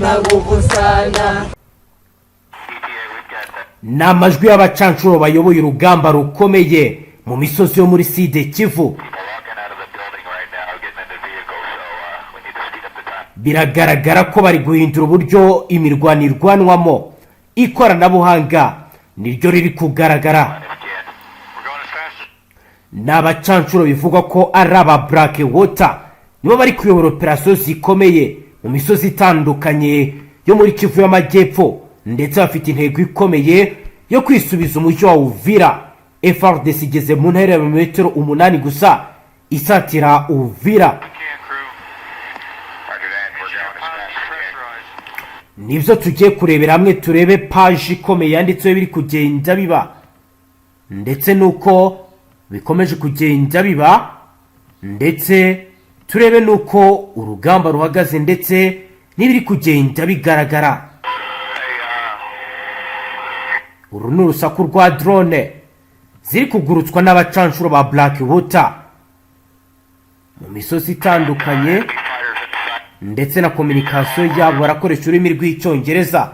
na nguvu sana. N'amajwi y'abacancuro bayoboye urugamba rukomeye mu misozi yo muri Sud Kivu. Biragaragara ko bari guhindura uburyo imirwano irwanwamo. Ikoranabuhanga niryo riri kugaragara. N'abacancuro bivuga ko ari aba Black Water nibo bari kuyobora operasiyo zikomeye mu misozi itandukanye yo muri Kivu y'Amajyepfo, ndetse bafite intego ikomeye yo kwisubiza umujyi wa Uvira. FARDC igeze mu ntera ya metero 8 gusa isatira Uvira. Nibyo tugiye kurebera hamwe, turebe page ikomeye yanditseho biri kugenda biba ndetse nuko bikomeje kugenda biba, ndetse turebe nuko urugamba ruhagaze ndetse n'ibiri kugenda bigaragara. Uru ni urusaku rwa drone ziri kugurutswa n'abacancuro ba Black Water mu misozi itandukanye, ndetse na communication yabo barakoresha ururimi rw'icyongereza.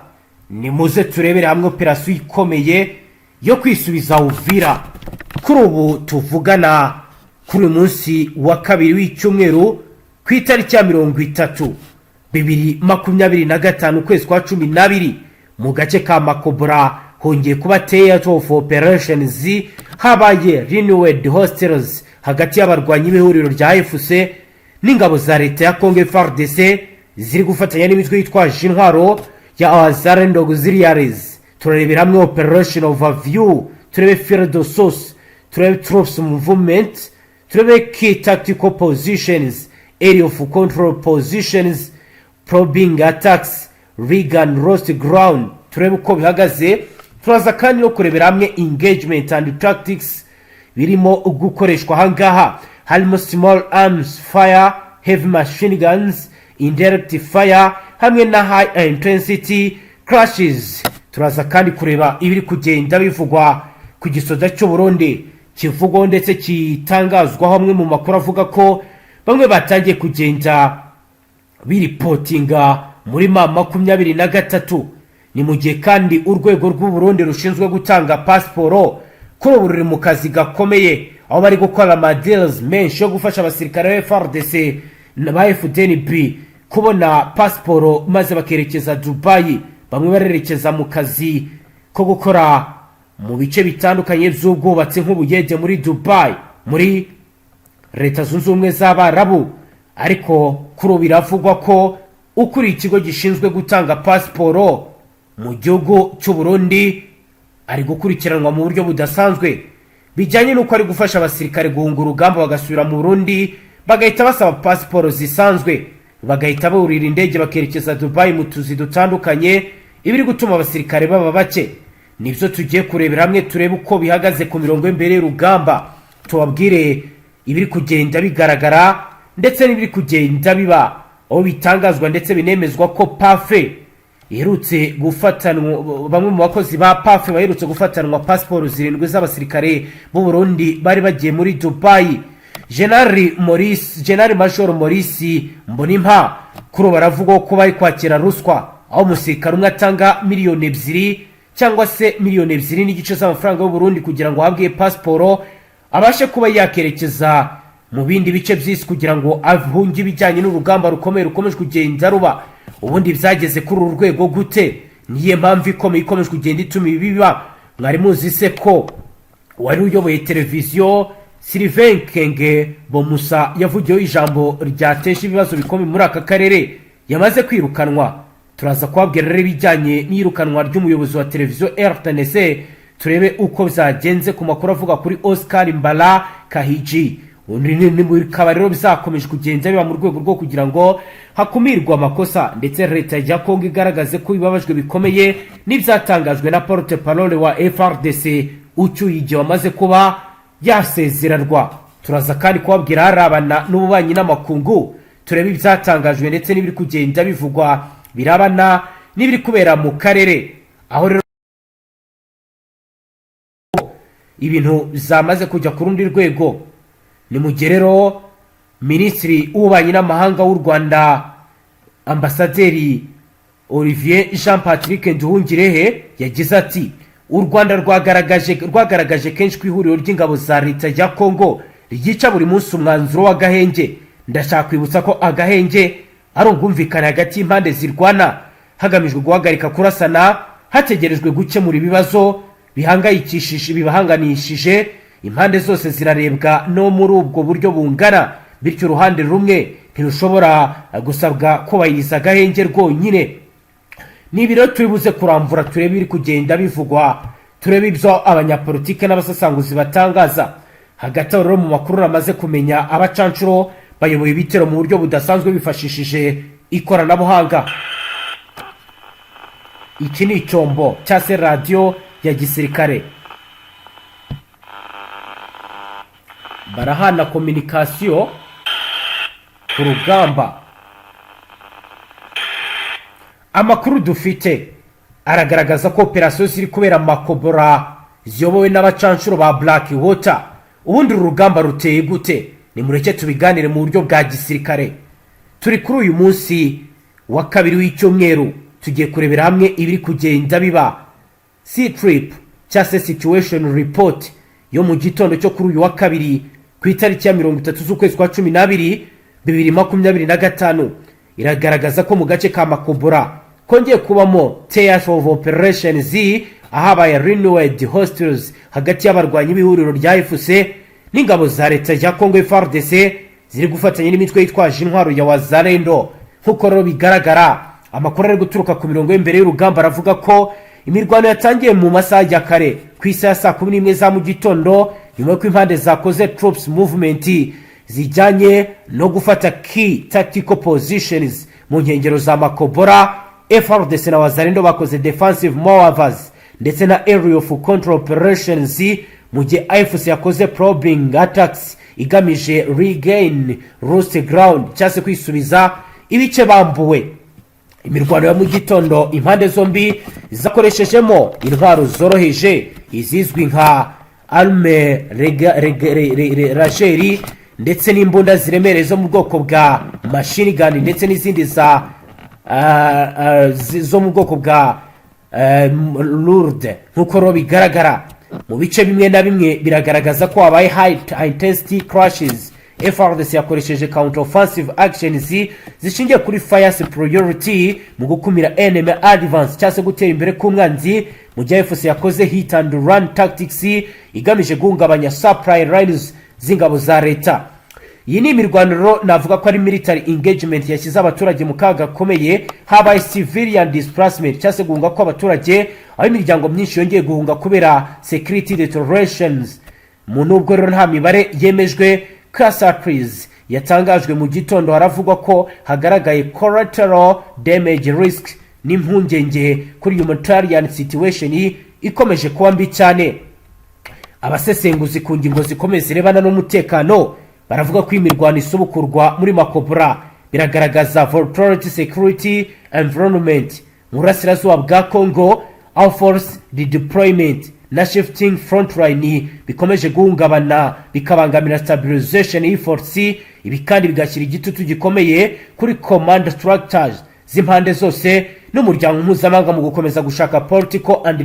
Ni muze turebere hamwe operasiyo ikomeye yo kwisubiza Uvira. Kuri ubu tuvugana kuri munsi wa kabiri w'icyumweru ku itariki ya 30/2025 ukwezi kwa 12 mu gace ka Makobora hongeye kuba theater of operations, habaye renewed hostels hagati y'abarwanyi b'ihuriro rya AFC n'ingabo za leta ya Congo FARDC ziri gufatanya n'imitwe yitwaje intwaro ya Wazalendo Auxiliaries. Turarebera hamwe operation overview, turebe field source, turebe troops movement, turebe key tactical positions, area of control positions, probing attacks, rig and lost ground. Turebe uko bihagaze. Turaza kandi no kurebera hamwe engagement and tactics birimo gukoreshwa hangaha, harimo small arms fire, heavy machine guns, indirect fire hamwe na high intensity clashes. Turaza kandi kureba ibiri kugenda bivugwa ku gisoza cy'u Burundi kivugwa ndetse kitangazwa hamwe mu makuru avuga ko bamwe batangiye kugenda biripotinga muri 2023. Ni mu gihe kandi urwego rw'u Burundi rushinzwe gutanga pasiporo kuri ubu ruri mu kazi gakomeye, aho bari gukora amadeals menshi yo gufasha abasirikare ba FARDC na Fdnb kubona pasiporo maze bakerekeza Dubai. Bamwe barerekeza mu kazi ko gukora mu bice bitandukanye by'ubwubatsi nk'ubuyede muri Dubai, muri Leta Zunze Ubumwe z'Abarabu. Ariko kuri ubu biravugwa ko ukuri ikigo gishinzwe gutanga pasiporo mu gihugu cy'u Burundi ari gukurikiranwa mu buryo budasanzwe bijyanye n'uko ari gufasha abasirikare guhunga urugamba bagasubira mu Burundi, bagahita basaba pasiporo zisanzwe, bagahita burira indege bakerekeza Dubai mu tuzi dutandukanye, ibiri gutuma abasirikare baba bake. Nibyo tugiye kurebera hamwe, turebe uko bihagaze ku mirongo imbere y'urugamba, tubabwire ibiri kugenda bigaragara ndetse n'ibiri kugenda biba, aho bitangazwa ndetse binemezwa ko pafe iherutse gufatanwa, bamwe mu bakozi ba pafe baherutse gufatanwa pasiporo 7 z'abasirikare b'u Burundi bari bagiye muri Dubai. General Major Maurice Mbonimpa kuri baravuga ko bari kwakira ruswa, aho umusirikare umwe atanga miliyoni 2 cyangwa se miliyoni 2 n'igice z'amafaranga y'u Burundi kugira ngo ahabwe pasiporo abashe kuba yakerekeza mu bindi bice by'isi kugira ngo ahunge ibijyanye n'urugamba rukomeye rukomeje kugenda ruba. Ubundi byageze kuri uru rwego gute? Niye mpamvu ikomeye ikomeje kugenda ituma ibiba. Mwari muzi se ko wari uyoboye televiziyo Sylvain Kenge Bomusa yavugiyeho ijambo ryatesha ibibazo bikomeye muri aka karere yamaze kwirukanwa? Turaza kubabwira rero ibijyanye n'irukanwa ry'umuyobozi wa televiziyo RTNC, turebe uko byagenze ku makuru avuga kuri Oscar Mbala Kahiji. Bikaba rero bizakomeje kugenda biba mu rwego rwo kugira ngo hakumirwe amakosa, ndetse leta ya Kongo igaragaze ko ibabajwe bikomeye n'ibyatangajwe na porte parole wa FARDC ucyuye igihe wamaze kuba yasezerarwa. Turaza kandi kubabwira harabana n'ububanyi n'amakungu, turebe ibyatangajwe ndetse n'ibiri kugenda bivugwa birabana n'ibiri kubera mu karere, aho rero ibintu zamaze kujya ku rundi rwego. Ni mu gihe rero Minisitiri w'Ububanyi n'Amahanga w'u Rwanda Ambasaderi Olivier Jean Patrick Nduhungirehe yagize ati u Rwanda rwagaragaje kenshi ku ihuriro ry'ingabo za leta ya Kongo ryica buri munsi umwanzuro w'agahenge. Ndashaka kwibutsa ko agahenge ari ubwumvikane hagati y'impande zirwana hagamijwe guhagarika kurasana hategerejwe gukemura ibibazo bibahanganishije. Impande zose zirarebwa no muri ubwo buryo bungana, bityo uruhande rumwe ntirushobora gusabwa kubahiriza agahenge rwonyine. Nibiro turibuze kuramvura turebe biri kugenda bivugwa, turebe ibyo abanyapolitike n'abasasanguzi batangaza. Hagati aho mu makuru ramaze kumenya abacancuro bayoboye ibitero mu buryo budasanzwe bifashishije ikoranabuhanga. Iki ni icyombo cya se radio ya gisirikare. Barahana communication ku rugamba. Amakuru dufite aragaragaza ko operasiyo ziri kubera makobora ziyobowe n'abacancuro ba Black Water. Ubundi urugamba ruteye gute? Ni mureke tubiganire mu buryo bwa gisirikare. Turi kuri uyu munsi wa kabiri w'icyumweru, tugiye kurebera hamwe ibiri kugenda biba. C-Trip cyase situation report yo mu gitondo cyo kuri uyu wa kabiri ku itariki ya 30 z'ukwezi kwa 12 2025 iragaragaza ko mu gace ka Makobora kongeye kubamo theater of operations ahabaye renewed hostels hagati y'abarwanyi b'ihuriro rya FDC n'ingabo za leta ya Kongo FARDC ziri gufatanya n'imitwe yitwaje intwaro ya Wazalendo. Nkuko rero bigaragara, amakuru ari guturuka ku mirongo y'imbere y'urugamba aravuga ko imirwano yatangiye mu masaha ya kare ku isaha ya 11 za mu gitondo, nyuma y'uko impande zakoze troops movement zijyanye no gufata key tactical positions mu nkengero za Makobora. FARDC na Wazalendo bakoze defensive maneuvers ndetse na area of control operations, mu gihe AFC yakoze probing attacks igamije regain lost ground cyase kwisubiza ibice bambuwe. Imirwano ya mu gitondo impande zombi zakoreshejemo intwaro zoroheje izizwi nka arme rageri ndetse n'imbunda ziremereye zo mu bwoko bwa machine gun ndetse n'izindi zo mu bwoko bwa lourde. Nkuko ro bigaragara mu bice bimwe na bimwe biragaragaza ko habaye high intensity clashes. FARDC yakoresheje counter offensive actions zishingiye kuri fire superiority mu gukumira enemy advance cyase gutera imbere k'umwanzi, mu gihe FARDC yakoze hit and run tactics igamije guhungabanya supply lines z'ingabo za leta. Iyi ni imirwaniro navuga ko ari military engagement yashyize abaturage mu kaga gakomeye, habaye civilian displacement cyase guhunga ko abaturage aho imiryango myinshi yongeye guhunga kubera security deteriorations. Mu nubwo rero nta mibare yemejwe, Casualties yatangajwe mu gitondo haravugwa ko hagaragaye collateral damage risk n'impungenge kuri humanitarian situation ikomeje kuba mbi cyane. Abasesenguzi ku ngingo zikomeye zirebana n'umutekano baravuga ko imirwano isubukurwa muri Makobora biragaragaza volatility security environment mu burasirazuba bwa Congo, aho force redeployment na shifting frontline bikomeje guhungabana bikabangamira stabilization y'force. Ibi kandi bigashyira igitutu gikomeye kuri command structures z'impande zose n'umuryango mpuzamahanga mu gukomeza gushaka political and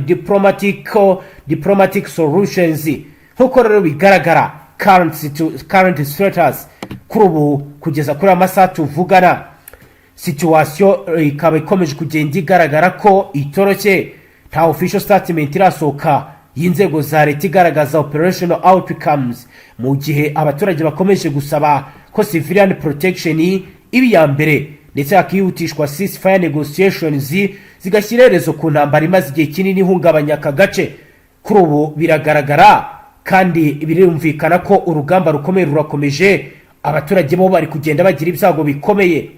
diplomatic solutions. Nkuko rero bigaragara current status kuri ubu kugeza kuri amasaha tuvugana, situation ikaba ikomeje kugenda igaragara ko itoroshye. Nta official statement irasohoka y'inzego za leta igaragaza operational outcomes, mu gihe abaturage bakomeje gusaba ko civilian protection ibi ya mbere ndetse hakihutishwa ceasefire negotiations zigashyira iherezo ku ntambara imaze igihe kinini ihungabanya aka gace. Kuri ubu biragaragara kandi birumvikana ko urugamba rukomeye rurakomeje, abaturage bo bari kugenda bagira ibyago bikomeye.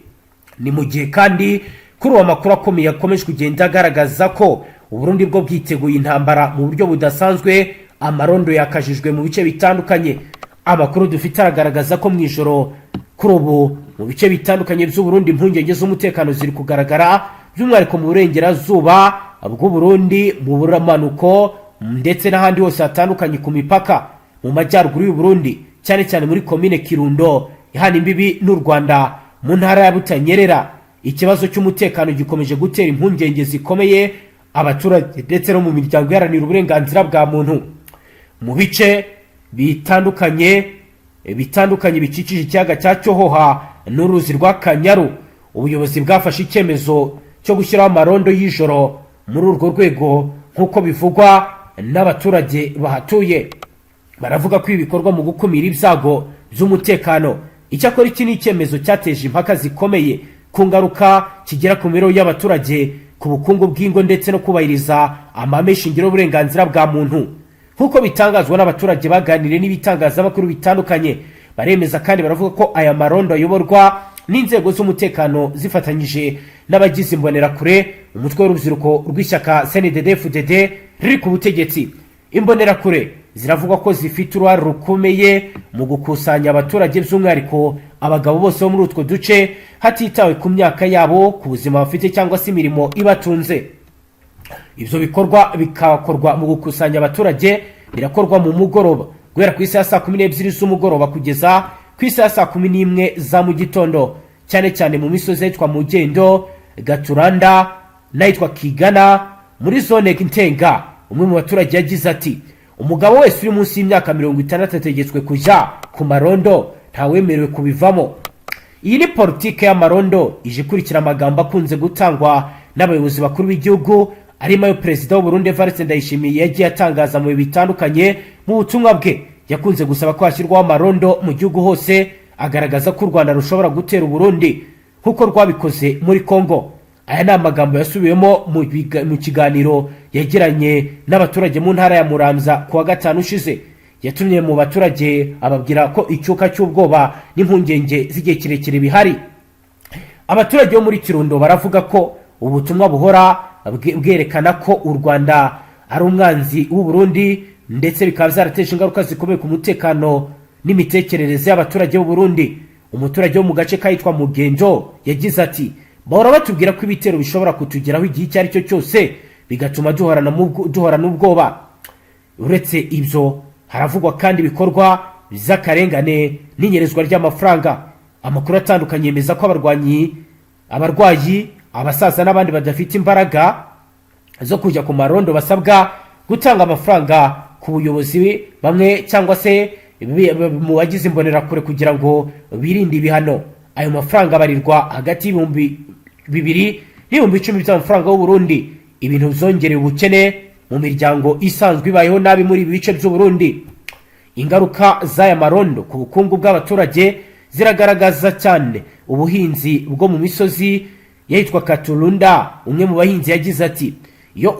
Ni mu gihe kandi kuri uwo makuru akomeye akomeje kugenda agaragaza ko Uburundi bwo bwiteguye intambara mu buryo budasanzwe, amarondo yakajijwe mu bice bitandukanye. Amakuru dufite aragaragaza ko mu ijoro kuri ubu mu bice bitandukanye by'Uburundi impungenge z'umutekano ziri kugaragara, by'umwihariko mu burengerazuba bw'u Burundi, mu buramanuko ndetse n'ahandi hose hatandukanye ku mipaka mu majyaruguru y'u Burundi, cyane cyane muri komine Kirundo ihana imbibi n'u Rwanda mu ntara ya Butanyerera. ikibazo cy'umutekano gikomeje gutera impungenge zikomeye abaturage ndetse no mu miryango iharanira uburenganzira bwa muntu mu bice bitandukanye bikikije ikiyaga cya Cyohoha n'uruzi rwa Kanyaru. Ubuyobozi bwafashe icyemezo cyo gushyiraho amarondo y'ijoro muri urwo rwego nk'uko bivugwa n'abaturage bahatuye. Baravuga ko ibikorwa mu gukumira ibyago by'umutekano. Icyakora iki ni icyemezo cyateje impaka zikomeye ku ngaruka kigera ku mibereho y'abaturage, ku bukungu bw'ingo ndetse no kubahiriza amahame shingiro y'uburenganzira bwa muntu. Nk'uko bitangazwa n'abaturage baganiriye n'ibitangazamakuru bitandukanye, baremeza kandi baravuga ko aya marondo ayoborwa n'inzego z'umutekano zifatanyije n'abagize imbonerakure, umutwe w'urubyiruko rw'ishyaka CNDD-FDD riri ku butegetsi. Imbonerakure ziravuga ko zifite uruhare rukomeye mu gukusanya abaturage, by'umwihariko abagabo bose bo muri utwo duce, hatitawe ku myaka yabo, ku buzima bafite cyangwa se imirimo ibatunze. Ibyo bikorwa bikakorwa mu gukusanya abaturage, birakorwa mu mugoroba guhera ku isaha saa 12 z'umugoroba kugeza ku isaha saa 11 za mu gitondo, cyane cyane mu misozi yitwa Mugendo, Gaturanda n'ayitwa Kigana muri zone Ntenga. Umwe mu baturage yagize ati, umugabo wese uri munsi y'imyaka 60 ategetswe kujya ku marondo, ntawemerewe kubivamo. Iyi ni politike y'amarondo ije ikurikira amagambo akunze gutangwa n'abayobozi bakuru b'igihugu, arimo ayo Perezida w'u Burundi Evariste Ndayishimiye yagiye atangaza mu bitandukanye. Mu butumwa bwe yakunze gusaba ko hashyirwaho amarondo mu gihugu hose, agaragaza ko u Rwanda rushobora gutera u Burundi nk'uko rwabikoze muri Kongo. Aya ni amagambo yasubiwemo mu kiganiro yagiranye n'abaturage mu ntara ya Muramvya kuwa gatanu ushize. Yatumye mu baturage ababwira ko icyuka cy'ubwoba n'impungenge z'igihe kirekire bihari. Abaturage bo muri Kirundo baravuga ko ubutumwa buhora bwerekana ko u Rwanda ari umwanzi w'u Burundi, ndetse bikaba byarateje ingaruka zikomeye ku mutekano n'imitekerereze y'abaturage b'u Burundi. Umuturage wo mu gace kayitwa Mugendo yagize ati, bahora batubwira ko ibitero bishobora kutugeraho igihe icyo ari cyo cyose, bigatuma duhora n'ubwoba. Uretse ibyo, haravugwa kandi ibikorwa by'akarengane n'inyerezwa ry'amafaranga. Amakuru atandukanye yemeza ko abarwayi, abasaza n'abandi badafite imbaraga zo kujya ku marondo basabwa gutanga amafaranga ku buyobozi bamwe cyangwa se mu bagize imbonerakure kugira ngo birinde ibihano. Ayo mafaranga barirwa hagati y'ibihumbi 2 n'ibihumbi 10 by'amafaranga y'u Burundi. Ibintu byongereye ubukene mu miryango isanzwe ibayeho nabi muri ibi bice by'u Burundi. Ingaruka z'aya marondo ku bukungu bw'abaturage ziragaragaza cyane ubuhinzi bwo mu misozi yitwa Katurunda. Umwe mu bahinzi yagize ati, iyo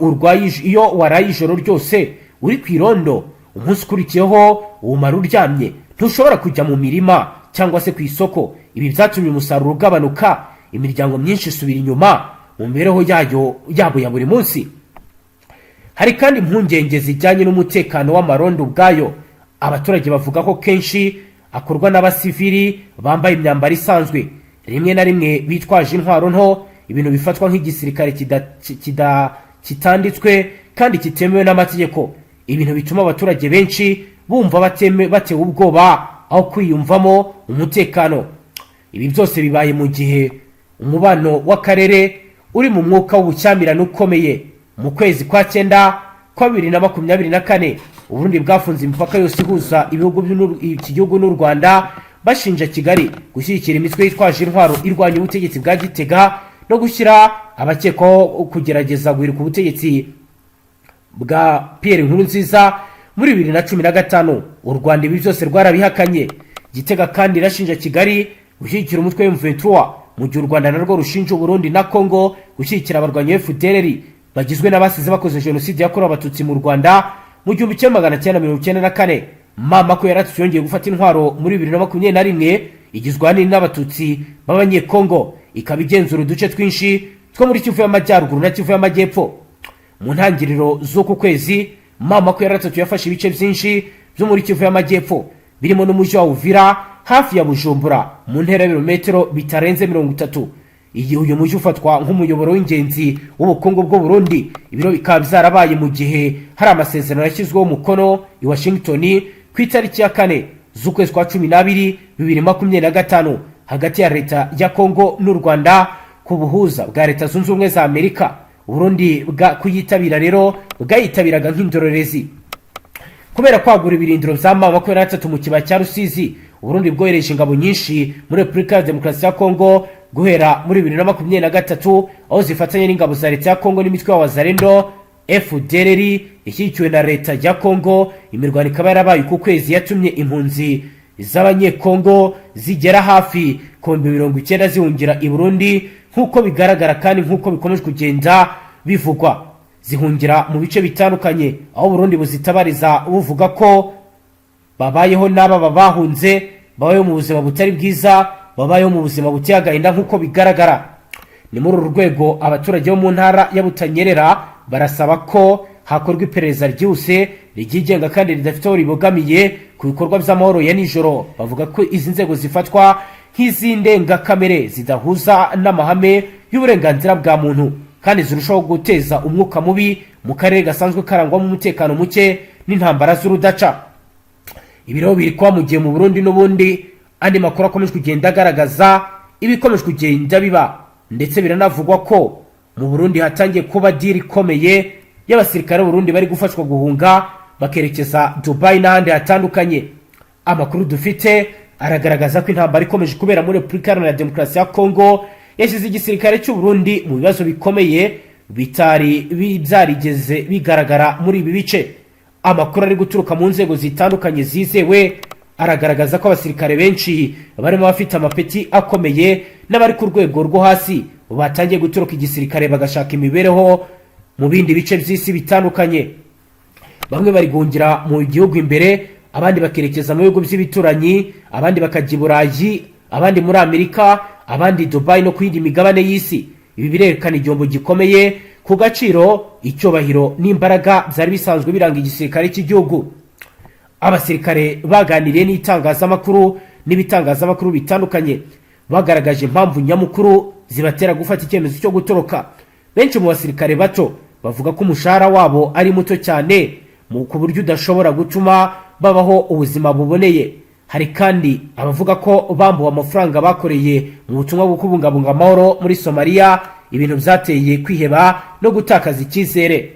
waraye ijoro ryose uri ku irondo, umunsi ukurikiyeho umara uryamye, ntushobora kujya mu mirima cyangwa se ku isoko. Ibi byatumye umusaruro ugabanuka, imiryango myinshi isubira inyuma mu mibereho yabo ya buri munsi. Hari kandi impungenge zijyanye n'umutekano w'amarondo ubwayo. Abaturage bavuga ko kenshi akorwa n'abasivili bambaye imyambaro isanzwe, rimwe na rimwe bitwaje intwaro nto, ibintu bifatwa nk'igisirikare kitanditswe kandi kitemewe n'amategeko. Ibintu bituma abaturage benshi bumva batewe ubwoba aho kwiyumvamo umutekano. Ibi byose bibaye mu gihe umubano w'akarere uri mu mwuka w'ubushyamirane ukomeye. Mu kwezi kwa 9 kwa 2024, Uburundi bwafunze imipaka yose ihuza iki gihugu n'u Rwanda, bashinja Kigali gushyigikira imitwe yitwaje intwaro irwanya ubutegetsi bwa Gitega no gushyira abakekwaho kugerageza guhirika ubutegetsi bwa Pierre Nkurunziza muri 2015. U Rwanda ibi byose rwarabihakanye. Gitega kandi irashinja Kigali gushyigikira umutwe M23, mu gihe u Rwanda narwo rushinja Burundi na Kongo gushyigikira abarwanyi Fdnb bagizwe n'abasize bakoze jenoside yakorewe abatutsi mu Rwanda mu 1994. Mama ko yaratse yongeye gufata intwaro muri 2021, igizwe ahanini n'abatutsi b'abanyekongo, ikaba igenzura uduce twinshi two muri Kivu y'Amajyaruguru na Kivu y'Amajyepfo. Mu ntangiriro z'uku kwezi, Mama ko yaratse yafashe ibice byinshi byo muri Kivu y'Amajyepfo, birimo n'umujyi wa Uvira hafi ya Bujumbura mu ntera y'ibirometero bitarenze 30. Igihe uyu mujyi ufatwa nk'umuyoboro w'ingenzi w'ubukungu bw'u Burundi, ibiro bikaba byarabaye mu gihe hari amasezerano yashyizweho umukono i Washington ku itariki ya 4 z'ukwezi kwa 12 2025 hagati ya leta ya Kongo n'u Rwanda ku buhuza bwa leta zunze ubumwe za Amerika. Burundi kuyitabira rero bwayitabiraga nk'indorerezi. Kubera kwagura ibirindiro vya M23 mu kiba cya Rusizi, Burundi bwohereje ingabo nyinshi muri Republika ya Demokarasi ya Kongo guhera muri 2023, aho zifatanye n'ingabo za leta ya Kongo n'imitwe ya Wazalendo FDLR ishyigikiwe na leta ya Kongo. Imirwano ikaba yarabaye ku kwezi yatumye impunzi z'abanyekongo zigera hafi ku 90 zihungira i Burundi, nk'uko bigaragara kandi nk'uko bikomeje kugenda bivugwa. Zihungira mu bice bitandukanye, aho Burundi buzitabariza buvuga ko babayeho n'aba babahunze babayeho mu buzima butari bwiza, babayeho mu buzima buteye agahinda nk'uko bigaragara. Ni muri uru rwego abaturage bo mu ntara ya Butanyerera barasaba ko hakorwa iperereza ryihuse ryigenga kandi ridafite aho ribogamiye ku bikorwa by'amahoro ya nijoro. Bavuga ko izi nzego zifatwa nk'iz'indengakamere zidahuza n'amahame y'uburenganzira bwa muntu kandi zirushaho guteza umwuka mubi mu karere gasanzwe karangwamo umutekano muke n'intambara z'urudaca. Ibiro biri kwa mugiye mu Burundi n'ubundi andi makuru akomeje kugenda agaragaza ibikomeje kugenda biba, ndetse biranavugwa ko mu Burundi hatangiye kuba deal ikomeye y'abasirikare Burundi bari gufashwa guhunga bakerekeza Dubai n'ahandi hatandukanye. Amakuru dufite aragaragaza ko intambara ikomeje kubera muri Republika ya Demokarasi ya Kongo yashyize igisirikare cy'u Burundi mu bibazo bikomeye bitari byarigeze bigaragara muri ibi bice. Amakuru ari guturuka mu nzego zitandukanye zizewe aragaragaza ko abasirikare benshi barimo bafite amapeti akomeye n'abari ku rwego rwo hasi batangiye guturuka igisirikare bagashaka imibereho mu bindi bice by'isi bitandukanye. Bamwe bari gungira mu gihugu imbere, abandi bakerekeza mu bihugu by'ibituranyi, abandi bakajya i Burayi, abandi muri Amerika, abandi Dubai no kuyindi migabane y'isi. Ibi birerekana igihombo gikomeye ku gaciro, icyubahiro n'imbaraga byari bisanzwe biranga igisirikare cy'igihugu. Abasirikare baganiriye n'itangazamakuru n'ibitangazamakuru bitandukanye bagaragaje impamvu nyamukuru zibatera gufata icyemezo cyo gutoroka. Benshi mu basirikare bato bavuga ko umushahara wabo ari muto cyane ku buryo udashobora gutuma babaho ubuzima buboneye. Hari kandi abavuga ko bambuwe amafaranga bakoreye mu butumwa bwo kubungabunga amahoro muri Somalia, ibintu byateye kwiheba no gutakaza icyizere.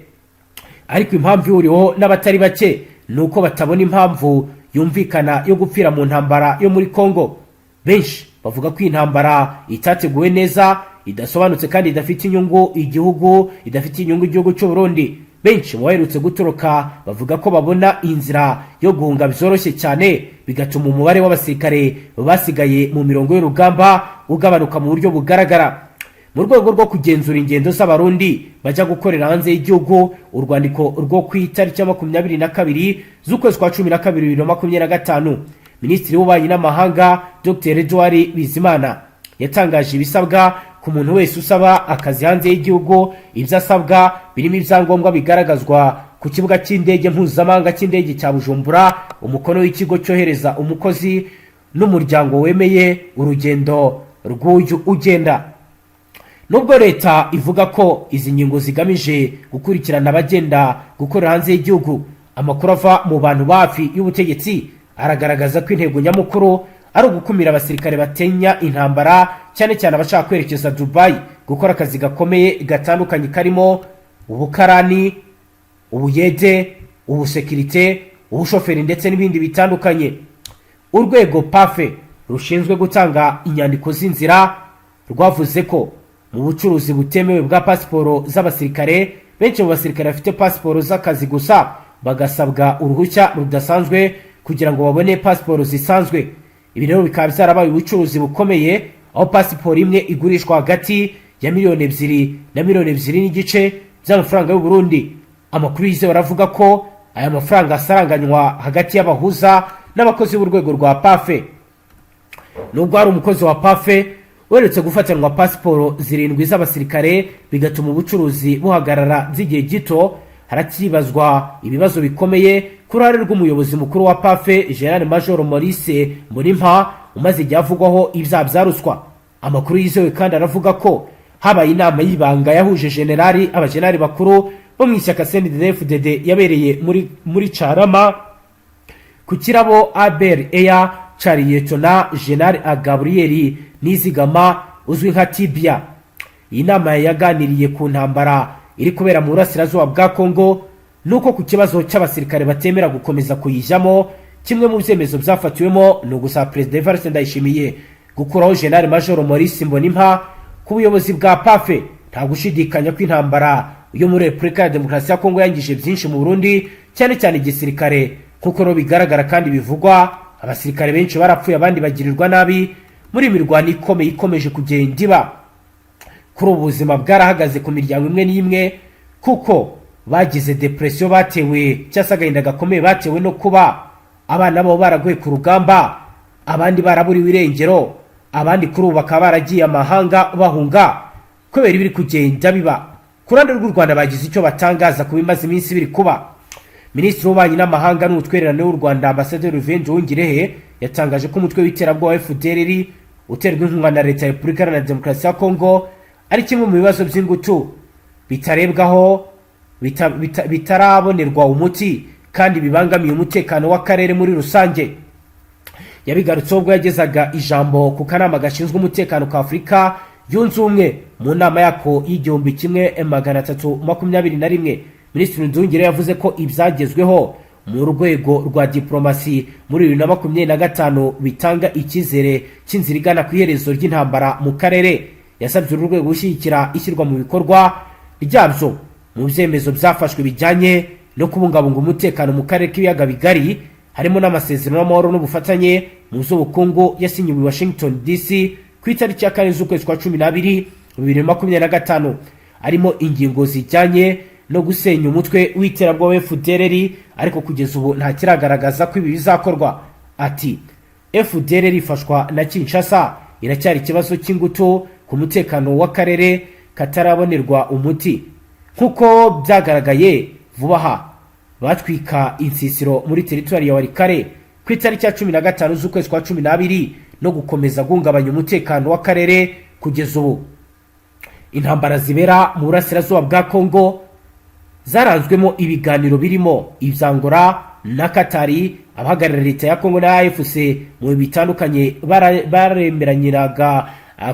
Ariko impamvu ihuriweho n'abatari bake nuko batabona impamvu yumvikana yo gupfira mu ntambara yo muri Kongo. Benshi bavuga ko intambara itateguwe neza, idasobanutse kandi idafite inyungu igihugu cy'u Burundi. Benshi mu baherutse gutoroka bavuga ko babona inzira yo guhunga byoroshye cyane, bigatuma umubare w'abasirikare basigaye mu mirongo y'urugamba ugabanuka mu buryo bugaragara. Mu rwego rwo kugenzura ingendo z'abarundi bajya gukorera hanze y'igihugu, urwandiko rwo ku itariki ya 22 z'ukwezi kwa 12 2025, Minisitiri w'Ububanyi n'Amahanga Dr. Edouard Bizimana yatangaje ibisabwa ku muntu wese usaba akazi hanze y'igihugu. Ibyo asabwa birimo ibyangombwa bigaragazwa ku kibuga cy'indege mpuzamahanga cy'indege cya Bujumbura, umukono w'ikigo cyohereza umukozi n'umuryango wemeye urugendo rw'uyu ugenda. Nubwo leta ivuga ko izi nyingo zigamije gukurikirana abagenda gukorera hanze y'igihugu, amakuru ava mu bantu bafi y'ubutegetsi aragaragaza ko intego nyamukuru ari ugukumira abasirikare batenya intambara, cyane cyane abashaka kwerekeza Dubai gukora akazi gakomeye gatandukanye karimo ubukarani, ubuyede, ubusekirite, ubushoferi ndetse n'ibindi bitandukanye. Urwego PAFE rushinzwe gutanga inyandiko z'inzira rwavuze ko mu bucuruzi butemewe bwa pasiporo z'abasirikare, benshi mu basirikare bafite pasiporo z'akazi gusa bagasabwa uruhushya rudasanzwe kugira ngo babone pasiporo zisanzwe. Ibi rero bikaba byarabaye ubucuruzi bukomeye, aho pasiporo imwe igurishwa hagati ya miliyoni 2 na miliyoni 2 n'igice by'amafaranga y'u Burundi. Amakuru yizewe aravuga ko aya mafaranga asaranganywa hagati y'abahuza n'abakozi b'urwego rwa PAFE. Nubwo ari umukozi wa PAFE weretse gufatanwa pasiporo 7 z'abasirikare bigatuma ubucuruzi buhagarara by'igihe gito, harakibazwa ibibazo bikomeye ku ruhare rw'umuyobozi mukuru wa PAFE General Major Maurice Mbonimpa umaze igihe avugwaho ibyaha bya ruswa. Amakuru yizewe kandi aravuga ko habaye inama y'ibanga yahuje abajenerali bakuru bo mu ishyaka CNDD-FDD yabereye muri Carama ku kirabo Aber Eya Chariyetona General Gabriel Nizigama uzwi nka Tibia. iyi nama yaganiriye ku ntambara iri kubera mu burasirazuba bwa Kongo nuko ku kibazo cy'abasirikare batemera gukomeza kuyijyamo kimwe mu byemezo byafatiwemo no gusaba President Evariste Ndayishimiye gukuraho General Major Maurice Mbonimpa ku buyobozi bwa PAFE. Nta gushidikanya ko intambara yo muri Repubulika ya Demokarasi ya Kongo yangije byinshi mu Burundi, cyane cyane igisirikare, kuko no bigaragara kandi bivugwa abasirikare benshi barapfuye abandi bagirirwa nabi muri mirwano ikomeye ikomeje kugenda iba. Kuri ubuzima bwarahagaze ku miryango imwe n'imwe kuko bagize depression batewe cyangwa agahinda gakomeye batewe no kuba abana babo baraguye ku rugamba, abandi baraburiwe irengero, abandi kuri ubu bakaba baragiye amahanga bahunga kubera ibiri kugenda biba. Ku ruhande rw'u Rwanda bagize icyo batangaza ku bimaze iminsi biri kuba. Minisitiri w'ububanyi n'amahanga n'ubutwererane w'u Rwanda Ambasaderi Nduhungirehe yatangaje ko umutwe w'iterabwoba FDLR uterwa inkunga na leta ya Repubulika Iharanira Demokarasi ya Kongo ari kimwe mu bibazo by'ingutu bitarebwaho bitarabonerwa umuti kandi bibangamiye umutekano w'akarere muri rusange. Yabigarutseho ubwo yagezaga ijambo ku kanama gashinzwe umutekano ka Afurika yunze ubumwe mu nama yako y'igihumbi kimwe 321. Minisitiri Nduhungirehe yavuze ko ibyagezweho mu rwego rwa diplomasi muri 2025 bitanga icyizere cy'inzira igana ku iherezo ry'intambara mu karere. Yasabye uru rwego gushyigikira ishyirwa mu bikorwa ryabyo mu byemezo byafashwe bijyanye no kubungabunga umutekano mu karere k'ibiyaga bigari, harimo n'amasezerano y'amahoro n'ubufatanye mu by'ubukungu yasinyiwe i Washington DC ku itariki ya 4 z'ukwezi kwa 12 2025, arimo ingingo zijyanye no gusenya umutwe w'iterabwoba FDLR, ariko kugeza ubu nta kiragaragaza ko ibi bizakorwa. Ati FDLR ifashwa na Kinshasa iracyari ikibazo cy'ingutu ku mutekano w'akarere katarabonerwa umuti, kuko byagaragaye vuba aha batwika insisiro muri teritwari ya Warikare ku itariki ya 15 z'ukwezi kwa 12 no gukomeza guhungabanya umutekano w'akarere. Kugeza ubu intambara zibera mu burasirazuba bwa Kongo zaranzwemo ibiganiro birimo ibyangora na Katari. Abahagarariye leta ya Kongo na AFC mu bitandukanye baremeranyiraga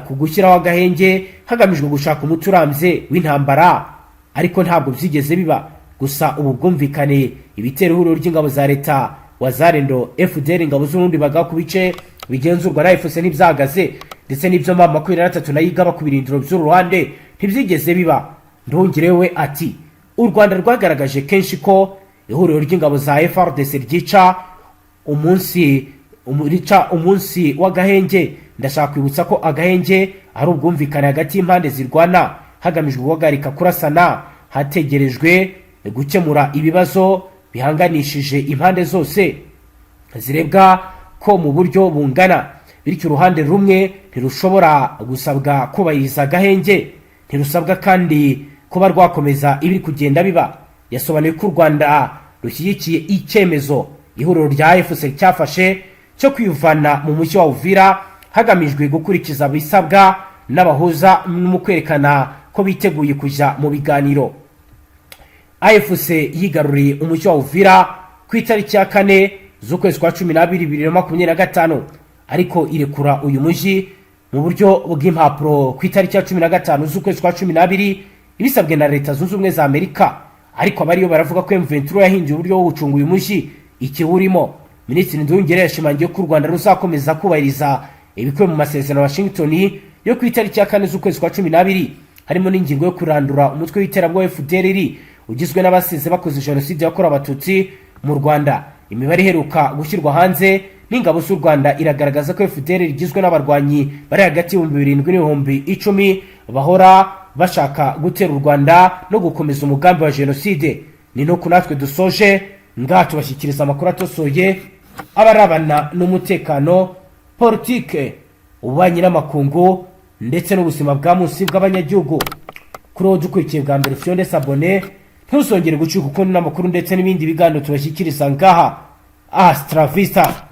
ku gushyiraho agahenge hagamijwe gushaka umuti urambye w'intambara, ariko ntabwo byigeze biba. Gusa ubu bwumvikane ibitero ihuriro ry'ingabo za leta wazarendo FDL ingabo z'urundi baga ku bice bigenzurwa na AFC n'ibyagaze ndetse n'ibyo mama 23 nayigaba ku birindiro by'uruhande ntibyigeze biba. Nduhungirehe ati u Rwanda rwagaragaje kenshi ko ihuriro ry'ingabo za FARDC ryica umunsi w'agahenge. Ndashaka kwibutsa ko agahenge ari ubwumvikane hagati y'impande zirwana hagamijwe guhagarika kurasana hategerejwe gukemura ibibazo bihanganishije impande zose zirebwa ko mu buryo bungana, bityo uruhande rumwe ntirushobora gusabwa kubahiriza agahenge, ntirusabwa kandi kuba rwakomeza ibiri kugenda biba. Yasobanuye ko u Rwanda rushyigikiye icyemezo ihuriro rya AFC cyafashe cyo kwivana mu mujyi wa Uvira hagamijwe gukurikiza bisabwa n'abahuza mu kwerekana ko biteguye kujya mu biganiro. AFC yigaruriye umujyi wa Uvira ku itariki ya 4 z'ukwezi kwa 12 2025, ariko irekura uyu mujyi mu buryo bw'impapuro ku itariki ya 15 z'ukwezi kwa 12 ibisabwe na leta zunze ubumwe za Amerika. Ariko abariyo baravuga ko M23 yahinduye uburyo bwo gucunga uyu mujyi ikiwurimo. Minisitiri Nduhungirehe yashimangiye ko u Rwanda ruzakomeza kubahiriza ibikubiye mu masezerano ya Washington yo ku itariki ya 4 z'ukwezi kwa 12, harimo n'ingingo yo kurandura umutwe w'iterabwoba FDLR ugizwe n'abasize bakoze jenoside yakorewe abatutsi mu Rwanda. Imibare iheruka gushyirwa hanze n'ingabo z'u Rwanda iragaragaza ko FDLR igizwe n'abarwanyi bari hagati y'ibihumbi 7 n'ibihumbi 10 bahora bashaka gutera u Rwanda no gukomeza umugambi wa jenoside. Ni no kunatwe dusoje ngaha tubashyikiriza amakuru atosoye abarabana n'umutekano, politike, ububanyi n'amakungu ndetse n'ubuzima bwa munsi bw'abanyagihugu. Kuri uwo dukurikiye bwa mbere Fionde Sabone, ntuzongere gucika uko n'amakuru ndetse n'ibindi biganiro tubashyikiriza ngaha. Astra Vista.